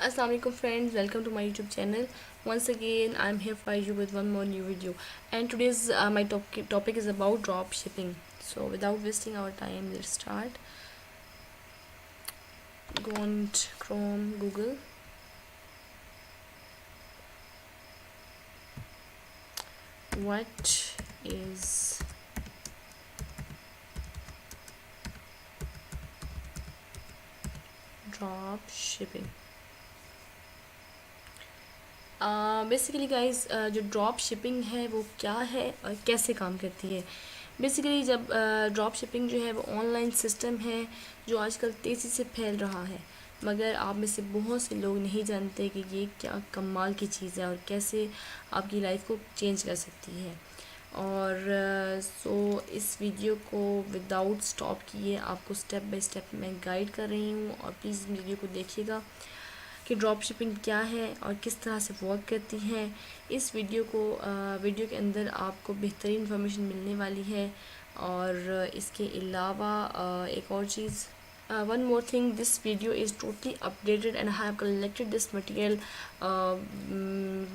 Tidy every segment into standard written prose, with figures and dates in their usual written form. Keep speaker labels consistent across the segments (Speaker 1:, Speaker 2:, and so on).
Speaker 1: Assalamu alaikum friends, welcome to my YouTube channel. Once again, I'm here for you with one more new video. And today's my topic is about drop shipping. So without wasting our time, let's start. Go on Chrome, Google. What is drop shipping? Basically guys जो drop shipping है वो क्या है और कैसे काम करती है। बेसिकली जब ड्रॉप शिपिंग जो है वो ऑनलाइन सिस्टम है जो आजकल तेज़ी से फैल रहा है, मगर आप में से बहुत से लोग नहीं जानते कि ये क्या कमाल की चीज़ है और कैसे आपकी लाइफ को चेंज कर सकती है। और सो इस वीडियो को विदाउट स्टॉप किए आपको स्टेप बाय स्टेप मैं गाइड कर रही हूँ, और प्लीज़ वीडियो को देखिएगा कि ड्रॉप शिपिंग क्या है और किस तरह से वर्क करती है। इस वीडियो के अंदर आपको बेहतरीन इन्फॉर्मेशन मिलने वाली है। और इसके अलावा एक और चीज़, one more thing, this video is totally updated and I have collected this material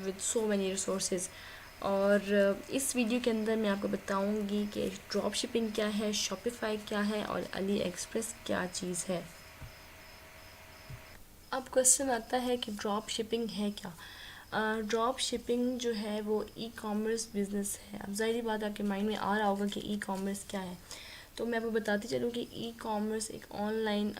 Speaker 1: with so many resources। और इस वीडियो के अंदर मैं आपको बताऊंगी कि ड्रॉप शिपिंग क्या है, शॉपिफाई क्या है और अली एक्सप्रेस क्या चीज़ है। अब क्वेश्चन आता है कि ड्रॉप शिपिंग है क्या। ड्रॉप शिपिंग जो है वो ई कॉमर्स बिज़नेस है। अब ज़ाहिर बात आपके माइंड में आ रहा होगा कि ई कॉमर्स क्या है, तो मैं आपको बताती चलूँ कि ई कॉमर्स एक ऑनलाइन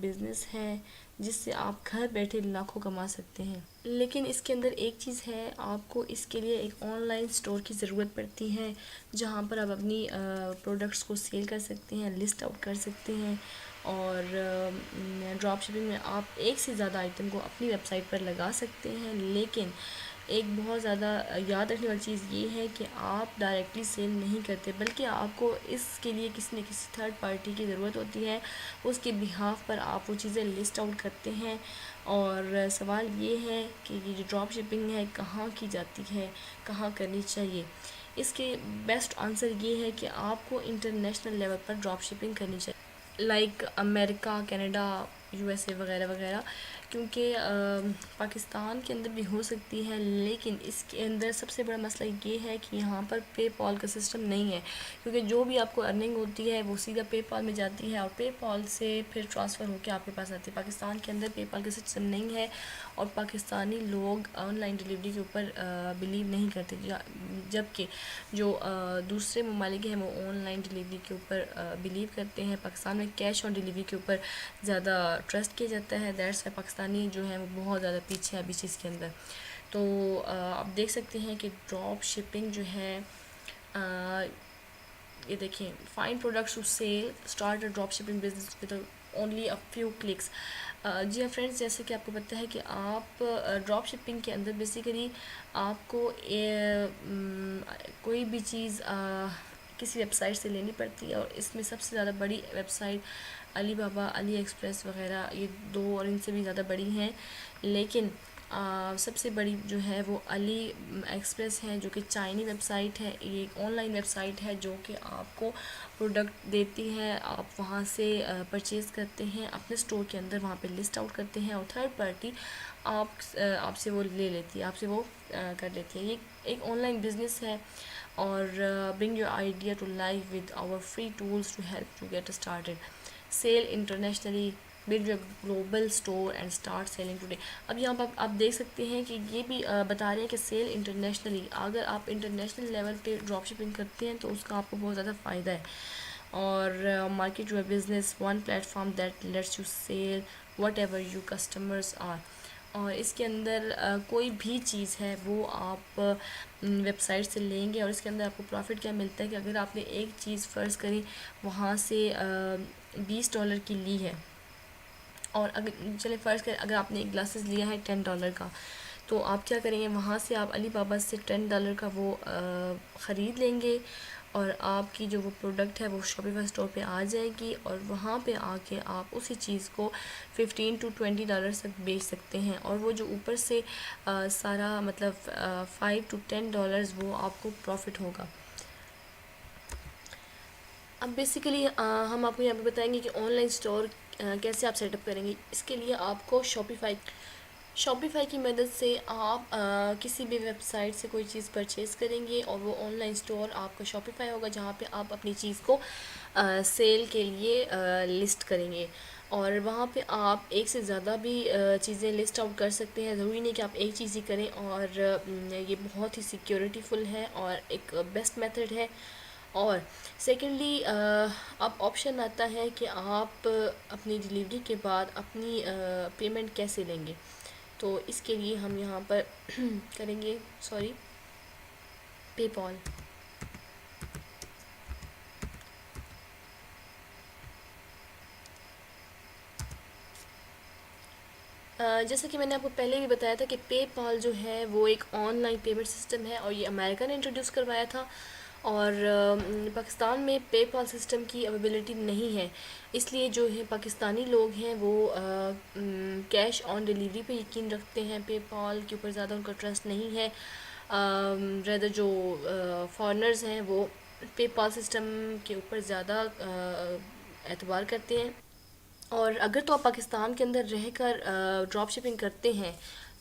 Speaker 1: बिज़नेस है जिससे आप घर बैठे लाखों कमा सकते हैं। लेकिन इसके अंदर एक चीज़ है, आपको इसके लिए एक ऑनलाइन स्टोर की ज़रूरत पड़ती है जहाँ पर आप अपनी प्रोडक्ट्स को सेल कर सकते हैं, लिस्ट आउट कर सकते हैं। और ड्रॉप शिपिंग में आप एक से ज़्यादा आइटम को अपनी वेबसाइट पर लगा सकते हैं, लेकिन एक बहुत ज़्यादा याद रखने वाली चीज़ ये है कि आप डायरेक्टली सेल नहीं करते, बल्कि आपको इसके लिए किसी न किसी थर्ड पार्टी की ज़रूरत होती है। उसके बिहाफ पर आप वो चीज़ें लिस्ट आउट करते हैं। और सवाल ये है कि ये जो ड्रॉप शिपिंग है कहाँ की जाती है, कहाँ करनी चाहिए। इसके बेस्ट आंसर ये है कि आपको इंटरनेशनल लेवल पर ड्रॉप शिपिंग करनी चाहिए, लाइक अमेरिका, कनाडा, यूएसए वगैरह वगैरह। क्योंकि पाकिस्तान के अंदर भी हो सकती है, लेकिन इसके अंदर सबसे बड़ा मसला ये है कि यहाँ पर पेपॉल का सिस्टम नहीं है। क्योंकि जो भी आपको अर्निंग होती है वो सीधा पेपॉल में जाती है और पेपॉल से फिर ट्रांसफ़र होकर आपके पास आती है। पाकिस्तान के अंदर पेपॉल का सिस्टम नहीं है और पाकिस्तानी लोग ऑनलाइन डिलीवरी के ऊपर बिलीव नहीं करते, जबकि जो दूसरे ममालिक हैं वो ऑनलाइन डिलीवरी के ऊपर बिलीव करते हैं। पाकिस्तान में कैश ऑन डिलीवरी के ऊपर ज़्यादा ट्रस्ट किया जाता है। दैट्स वाई पाकिस्तानी जो है वो बहुत ज़्यादा पीछे है अभी चीज़ के अंदर। तो आप देख सकते हैं कि ड्रॉप शिपिंग जो है, ये देखें, find products to sell, start a drop shipping business with only a few clicks. जी हाँ फ्रेंड्स, जैसे कि आपको पता है कि आप ड्रॉप शिपिंग के अंदर बेसिकली आपको कोई भी चीज़ किसी वेबसाइट से लेनी पड़ती है, और इसमें सबसे ज़्यादा बड़ी वेबसाइट अली बाबा, अली एक्सप्रेस वगैरह, ये दो और इनसे भी ज़्यादा बड़ी हैं। लेकिन सबसे बड़ी जो है वो अली एक्सप्रेस है, जो कि चाइनी वेबसाइट है। ये एक ऑनलाइन वेबसाइट है जो कि आपको प्रोडक्ट देती है, आप वहाँ से परचेज़ करते हैं, अपने स्टोर के अंदर वहाँ पे लिस्ट आउट करते हैं और थर्ड पार्टी आपसे वो ले लेती है, आपसे वो कर लेती है। ये एक ऑनलाइन बिजनेस है। और bring your idea to life with our free tools to help to get started, sell internationally, build your global store and start selling today. अब यहाँ पर आप देख सकते हैं कि ये भी बता रहे हैं कि सेल इंटरनेशनली, अगर आप इंटरनेशनल लेवल पे ड्रॉप शिपिंग करते हैं तो उसका आपको बहुत ज़्यादा फ़ायदा है। और market your business, one platform that lets you sell whatever you customers are. और इसके अंदर कोई भी चीज़ है वो आप वेबसाइट से लेंगे, और इसके अंदर आपको प्रॉफिट क्या मिलता है कि अगर आपने एक चीज़ फ़र्ज़ करी वहाँ से $20 की ली है, और अगर चले फ़र्ज़ करें अगर आपने एक ग्लासेस लिया है $10 का, तो आप क्या करेंगे, वहाँ से आप अली बाबा से $10 का वो ख़रीद लेंगे, और आपकी जो वो प्रोडक्ट है वो शॉपिफाई स्टोर पे आ जाएगी, और वहाँ पे आके आप उसी चीज़ को $15 to $20 तक बेच सकते हैं। और वो जो ऊपर से सारा मतलब $5 to $10 वो आपको प्रॉफिट होगा। अब बेसिकली हम आपको यहाँ पे बताएंगे कि ऑनलाइन स्टोर कैसे आप सेटअप करेंगे। इसके लिए आपको शॉपिफाई शॉपिफाई की मदद से आप किसी भी वेबसाइट से कोई चीज़ परचेज़ करेंगे और वो ऑनलाइन स्टोर आपका शॉपिफाई होगा, जहाँ पे आप अपनी चीज़ को सेल के लिए लिस्ट करेंगे और वहाँ पे आप एक से ज़्यादा भी चीज़ें लिस्ट आउट कर सकते हैं। ज़रूरी नहीं कि आप एक चीज़ ही करें और ये बहुत ही सिक्योरिटीफुल है और एक बेस्ट मेथड है। और सेकेंडली अब ऑप्शन आता है कि आप अपनी डिलीवरी के बाद अपनी पेमेंट कैसे लेंगे। तो इसके लिए हम यहाँ पर करेंगे पेपॉल। जैसा कि मैंने आपको पहले भी बताया था कि पेपॉल जो है वो एक ऑनलाइन पेमेंट सिस्टम है और ये अमेरिका ने इंट्रोड्यूस करवाया था और पाकिस्तान में पेपॉल सिस्टम की अवेलेबिलिटी नहीं है, इसलिए जो है पाकिस्तानी लोग हैं वो कैश ऑन डिलीवरी पे यकीन रखते हैं। पेपॉल के ऊपर ज़्यादा उनका ट्रस्ट नहीं है। रेदर जो फॉरेनर्स हैं वो पेपॉल सिस्टम के ऊपर ज़्यादा एतबार करते हैं। और अगर तो आप पाकिस्तान के अंदर रहकर ड्रॉप शिपिंग करते हैं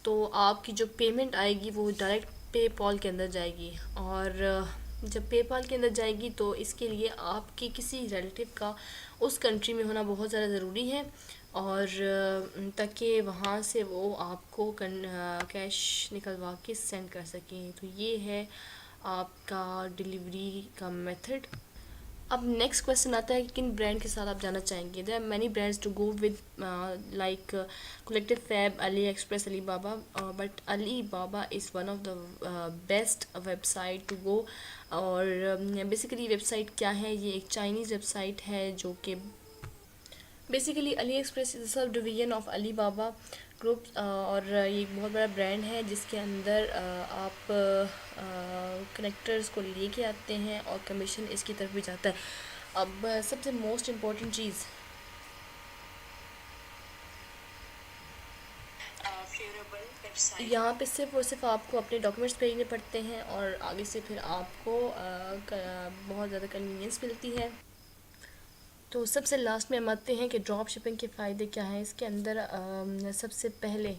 Speaker 1: तो आपकी जो पेमेंट आएगी वो डायरेक्ट पेपॉल के अंदर जाएगी और जब पेपॉल के अंदर जाएगी तो इसके लिए आपके किसी रिलेटिव का उस कंट्री में होना बहुत ज़्यादा ज़रूरी है और ताकि वहाँ से वो आपको कैश निकलवा के सेंड कर सकें। तो ये है आपका डिलीवरी का मेथड। अब नेक्स्ट क्वेश्चन आता है कि किन ब्रांड के साथ आप जाना चाहेंगे। There are many brands to go with like Collective Fab, AliExpress, Alibaba, but Alibaba is one of the best website to go. और बेसिकली वेबसाइट क्या है, ये एक चाइनीज़ वेबसाइट है जो कि basically Ali express is sub division of Ali Baba group और ये एक बहुत बड़ा ब्रांड है जिसके अंदर आप कनेक्टर्स को लेके आते हैं और कमीशन इसकी तरफ भी जाता है। अब सबसे मोस्ट इम्पॉर्टेंट चीज़ यहाँ पे सिर्फ और सिर्फ आपको अपने डॉक्यूमेंट्स भेजने पड़ते हैं और आगे से फिर आपको बहुत ज़्यादा कन्वीनियंस मिलती है। तो सबसे लास्ट में हम आते हैं कि ड्रॉप शिपिंग के फ़ायदे क्या हैं। इसके अंदर सबसे पहले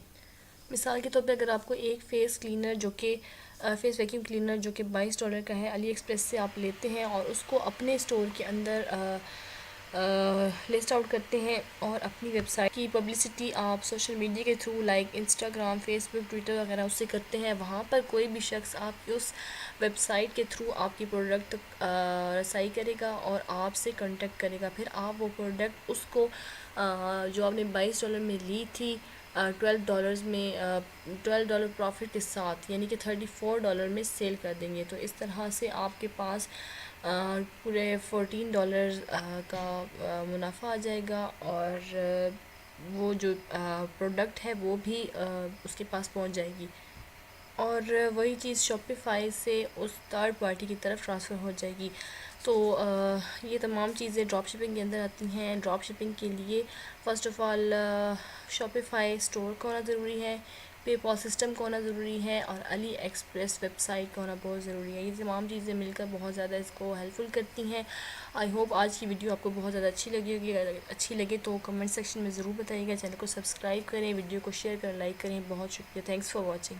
Speaker 1: मिसाल के तौर पे अगर आपको एक फ़ेस क्लीनर जो कि फेस वैक्यूम क्लीनर जो कि $22 का है, अली एक्सप्रेस से आप लेते हैं और उसको अपने स्टोर के अंदर लिस्ट आउट करते हैं और अपनी वेबसाइट की पब्लिसिटी आप सोशल मीडिया के through like Instagram, Facebook, Twitter वगैरह उससे करते हैं। वहाँ पर कोई भी शख्स आपकी उस वेबसाइट के थ्रू आपकी प्रोडक्ट रसाई करेगा और आपसे कांटेक्ट करेगा। फिर आप वो प्रोडक्ट उसको जो आपने $22 में ली थी $12 में $12 प्रॉफिट के साथ यानी कि $34 में सेल कर देंगे। तो इस तरह से आपके पास पूरे $14 का मुनाफा आ जाएगा और वो जो प्रोडक्ट है वो भी उसके पास पहुंच जाएगी और वही चीज़ शॉपिफाई से उस थर्ड पार्टी की तरफ ट्रांसफ़र हो जाएगी। तो ये तमाम चीज़ें ड्रॉप शिपिंग के अंदर आती हैं। ड्रॉप शिपिंग के लिए first of all Shopify store का होना ज़रूरी है, पेपॉल सिस्टम का होना ज़रूरी है और अली एक्सप्रेस वेबसाइट का होना बहुत ज़रूरी है। ये तमाम चीज़ें मिलकर बहुत ज़्यादा इसको हेल्पफुल करती हैं। आई होप आज की वीडियो आपको बहुत ज़्यादा अच्छी लगी होगी। अगर अच्छी लगे तो कमेंट सेक्शन में ज़रूर बताइएगा। चैनल को सब्सक्राइब करें, वीडियो को शेयर करें, लाइक करें। बहुत शुक्रिया। Thanks for watching.